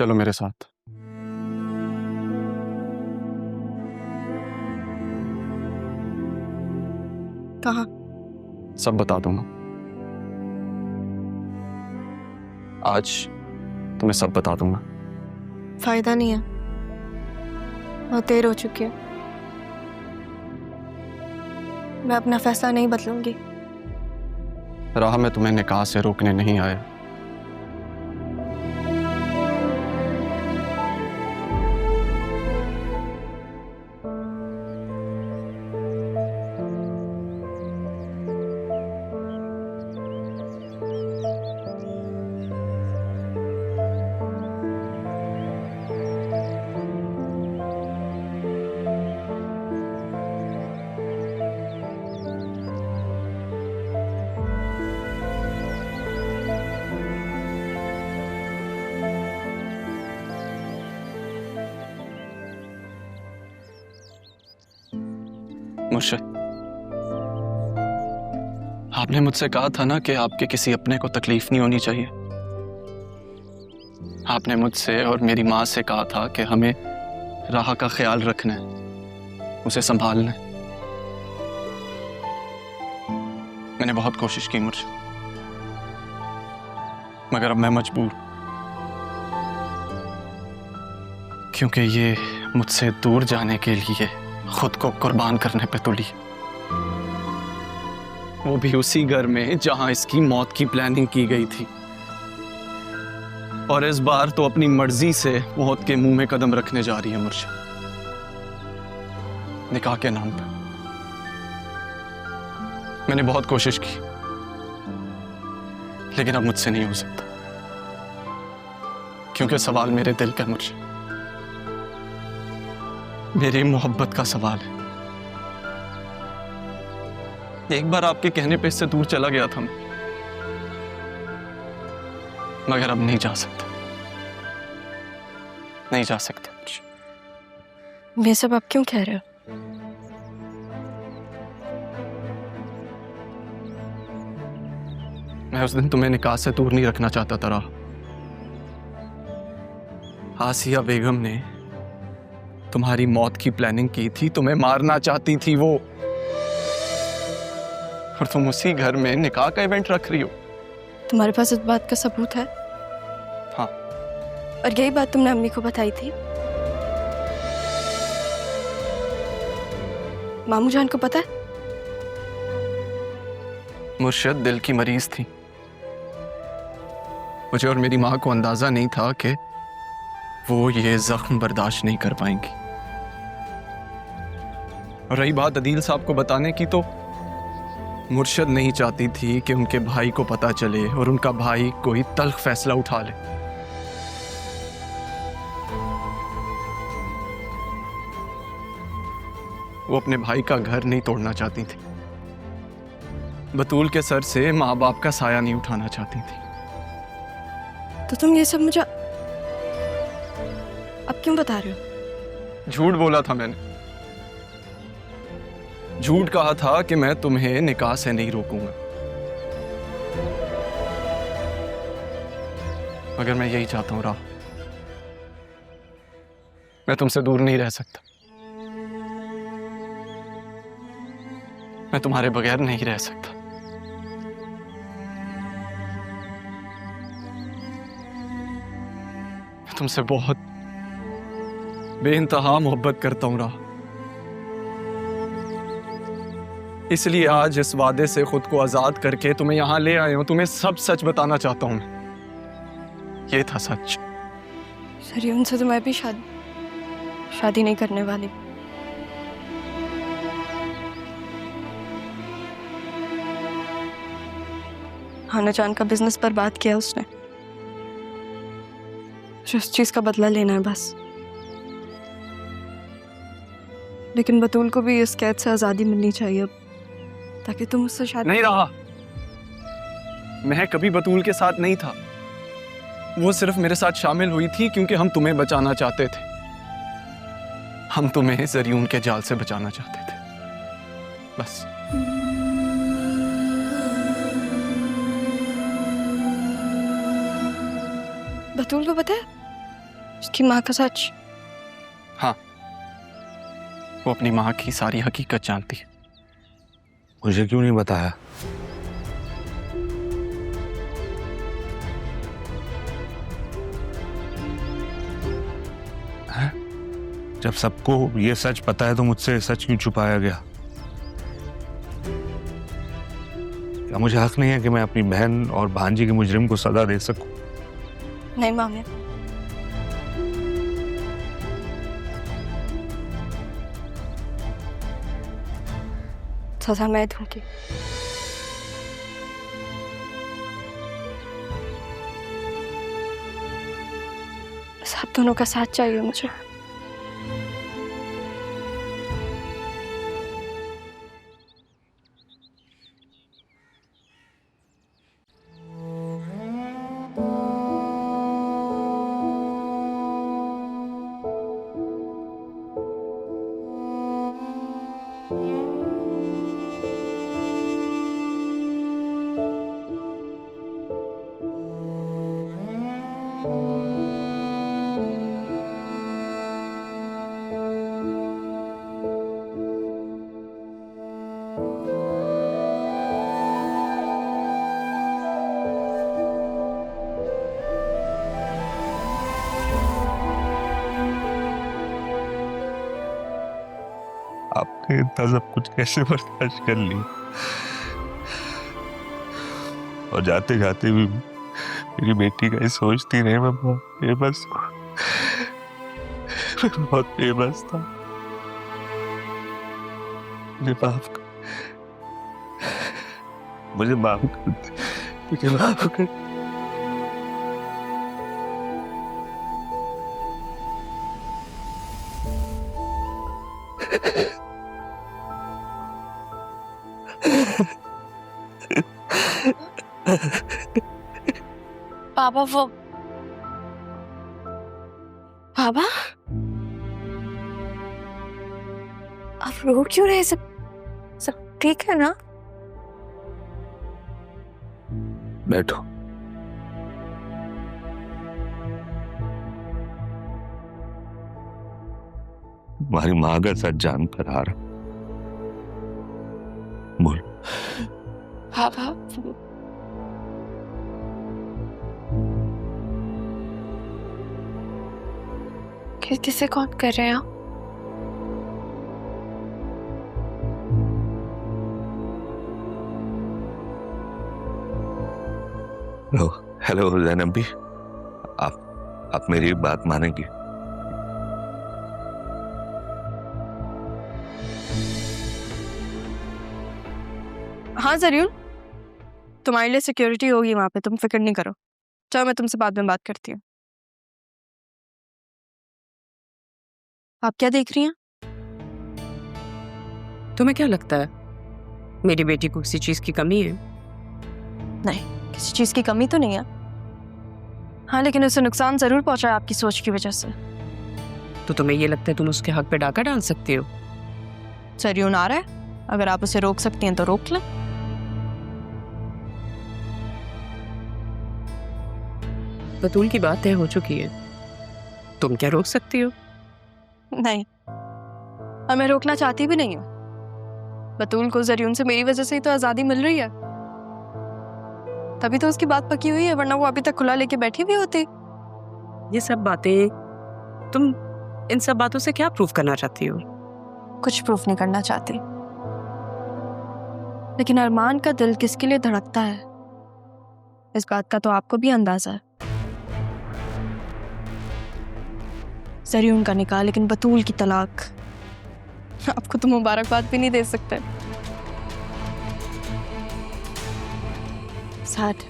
चलो मेरे साथ। कहाँ? सब बता दूंगा। आज तुम्हें सब बता दूंगा। फायदा नहीं है, बहुत देर हो चुकी है। मैं अपना फैसला नहीं बदलूंगी। राह में तुम्हें निकाह से रोकने नहीं आया। मुर्शिद, आपने मुझसे कहा था ना कि आपके किसी अपने को तकलीफ नहीं होनी चाहिए। आपने मुझसे और मेरी माँ से कहा था कि हमें राह का ख्याल रखना है, उसे संभालना है। मैंने बहुत कोशिश की मुर्शिद, मगर अब मैं मजबूर, क्योंकि ये मुझसे दूर जाने के लिए खुद को कुर्बान करने पे तुली, वो भी उसी घर में जहां इसकी मौत की प्लानिंग की गई थी। और इस बार तो अपनी मर्जी से मौत के मुंह में कदम रखने जा रही है मुर्शिद, निकाह के नाम पर। मैंने बहुत कोशिश की, लेकिन अब मुझसे नहीं हो सकता, क्योंकि सवाल मेरे दिल का मुर्शिद, मेरी मोहब्बत का सवाल है। एक बार आपके कहने पे इससे दूर चला गया था मैं, मगर अब नहीं जा सकता, नहीं जा सकता। ये सब आप क्यों कह रहे हो? मैं उस दिन तुम्हें निकाह से दूर नहीं रखना चाहता था राह। आसिया बेगम ने तुम्हारी मौत की प्लानिंग की थी, तुम्हें मारना चाहती थी वो, और तुम उसी घर में निकाह का इवेंट रख रही हो। तुम्हारे पास इस बात का सबूत है? हाँ। और यही बात तुमने अम्मी को बताई थी? मामू जान को पता है? मुर्शिद दिल की मरीज थी, मुझे और मेरी माँ को अंदाजा नहीं था कि वो ये जख्म बर्दाश्त नहीं कर पाएंगी। और रही बात अदील साहब को बताने की, तो मुर्शिद नहीं चाहती थी कि उनके भाई को पता चले और उनका भाई कोई तल्ख फैसला उठा ले। वो अपने भाई का घर नहीं तोड़ना चाहती थी, बतूल के सर से माँ बाप का साया नहीं उठाना चाहती थी। तो तुम ये सब मुझे अब क्यों बता रहे हो? झूठ बोला था मैंने, झूठ कहा था कि मैं तुम्हें निकाह से नहीं रोकूंगा, मगर मैं यही चाहता हूं राह, मैं तुमसे दूर नहीं रह सकता, मैं तुम्हारे बगैर नहीं रह सकता। मैं तुमसे बहुत बेइंतहा मोहब्बत करता हूं राह, इसलिए आज इस वादे से खुद को आजाद करके तुम्हें यहां ले आया हूं। तुम्हें सब सच बताना चाहता हूं मैं, ये था सच। सर उनसे तो मैं भी शादी नहीं करने वाली। हाना जान का बिजनेस बर्बाद किया उसने, जिस चीज का बदला लेना है बस। लेकिन बतूल को भी इस कैद से आजादी मिलनी चाहिए अब, ताकि तुम उससे शादी नहीं रहा। मैं कभी बतूल के साथ नहीं था, वो सिर्फ मेरे साथ शामिल हुई थी क्योंकि हम तुम्हें बचाना चाहते थे। हम तुम्हें ज़रियून के जाल से बचाना चाहते थे, बस। बतूल को पता है उसकी माँ का सच? हाँ, वो अपनी माँ की सारी हकीकत जानती है। मुझे क्यों नहीं बताया? हैं? जब सबको ये सच पता है तो मुझसे सच क्यों छुपाया गया? क्या मुझे हक नहीं है कि मैं अपनी बहन और भांजी के मुजरिम को सजा दे सकूं? नहीं मामिया, सजा मैं दूंगी। बस आप दोनों का साथ चाहिए मुझे। आपने इतना सब कुछ कैसे बर्दाश्त कर लिया? और जाते जाते भी मेरी बेटी का ही सोचती रही। मैं बहुत बेबस बहुत बेबस था। मुझे माफ कर, मुझे माफ कर, मुझे माफ कर। पापा वो पापा, आप रो क्यों रहे? सब सब ठीक है ना? बैठो। तुम्हारी माँ का सच जान कर आ रहा। बोल। पापा किसे कॉल कर रहे हैं आप? हेलो हेलो ज़ैनब भी, आप मेरी एक बात मानेंगी? हाँ जरूर, तुम्हारे लिए सिक्योरिटी होगी वहां पे, तुम फिक्र नहीं करो। चलो मैं तुमसे बाद में बात करती हूँ। आप क्या देख रही हैं? तुम्हें क्या लगता है मेरी बेटी को किसी चीज की कमी है? नहीं, किसी चीज की कमी तो नहीं है। हाँ, लेकिन उसे नुकसान जरूर पहुंचा है आपकी सोच की वजह से। तो तुम्हें ये लगता है तुम उसके हक पे डाका डाल सकती हो? सरयून आ रहा है, अगर आप उसे रोक सकती हैं तो रोक लें। बतूल की बात तय हो चुकी है, तुम क्या रोक सकती हो? नहीं, और मैं रोकना चाहती भी नहीं हूँ। बतूल को जरियून से मेरी वजह से ही तो आजादी मिल रही है, तभी तो उसकी बात पकी हुई है, वरना वो अभी तक खुला लेके बैठी भी होती। ये सब बातें, तुम इन सब बातों से क्या प्रूफ करना चाहती हो? कुछ प्रूफ नहीं करना चाहती, लेकिन अरमान का दिल किसके लिए धड़कता है इस बात का तो आपको भी अंदाजा है। जरियून का निकाह, लेकिन बतूल की तलाक। आपको तो मुबारकबाद भी नहीं दे सकते। सैड।